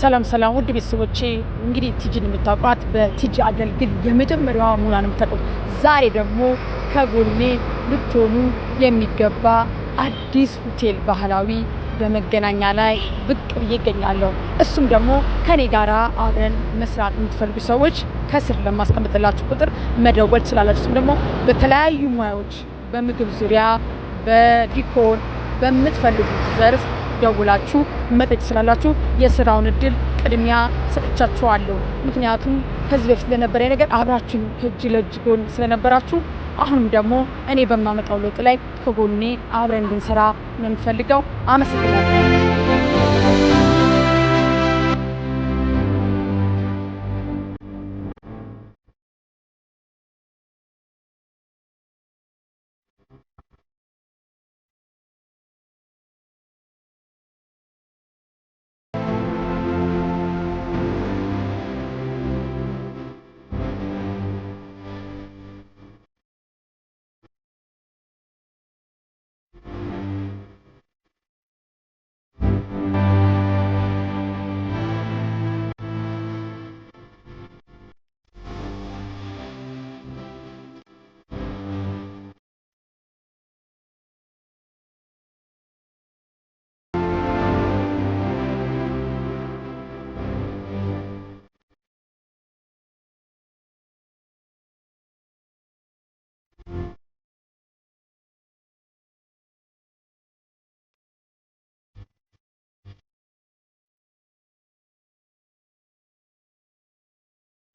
ሰላም ውድ ቤተሰቦቼ፣ እንግዲህ ቲጂን የምታውቋት በቲጂ አገልግል የመጀመሪያዋ ሙናን የምታውቁት፣ ዛሬ ደግሞ ከጎኔ ልትሆኑ የሚገባ አዲስ ሆቴል ባህላዊ በመገናኛ ላይ ብቅ ብዬ እገኛለሁ። እሱም ደግሞ ከኔ ጋራ አብረን መስራት የምትፈልጉ ሰዎች ከስር ለማስቀምጥላችሁ ቁጥር መደወል ትችላላችሁ። እሱም ደግሞ በተለያዩ ሙያዎች በምግብ ዙሪያ፣ በዲኮር በምትፈልጉት ዘርፍ ደውላችሁ መጠየቅ ትችላላችሁ። የስራውን እድል ቅድሚያ ሰጥቻችኋለሁ። ምክንያቱም ከዚህ በፊት ለነበረኝ ነገር አብራችሁ ከእጅ ለእጅ ጎን ስለነበራችሁ፣ አሁንም ደግሞ እኔ በማመጣው ለውጥ ላይ ከጎኔ አብረን እንድንሰራ ነው የምፈልገው። አመሰግናለሁ።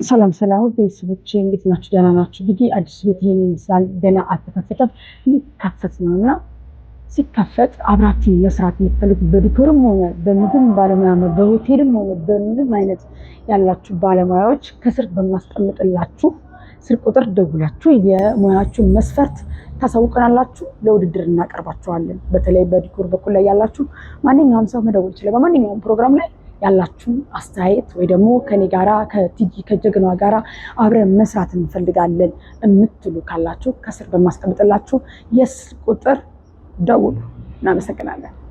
ሰላም ቤተሰቦቼ፣ እንዴት ናችሁ? ደህና ናችሁ? እንግዲህ አዲስ ቤት ይሄን ይመስላል። ገና አልተከፈተም፣ ሊከፈት ነው እና ሲከፈት አብራችሁ መስራት የምትፈልጉ በዲኮርም ሆነ በምግብ ባለሙያ በሆቴልም ሆነ በምንም አይነት ያላችሁ ባለሙያዎች ከስር በማስቀምጥላችሁ ስልክ ቁጥር ደውላችሁ የሙያችሁን መስፈርት ታሳውቀናላችሁ። ለውድድር እናቀርባችኋለን። በተለይ በዲኮር በኩል ላይ ያላችሁ ማንኛውም ሰው መደወል ይችላል። በማንኛውም ፕሮግራም ላይ ያላችሁ አስተያየት ወይ ደግሞ ከኔ ጋራ ከቲጂ ከጀግናዋ ጋራ አብረን መስራት እንፈልጋለን የምትሉ ካላችሁ ከስር በማስቀምጥላችሁ የስልክ ቁጥር ደውሉ። እናመሰግናለን።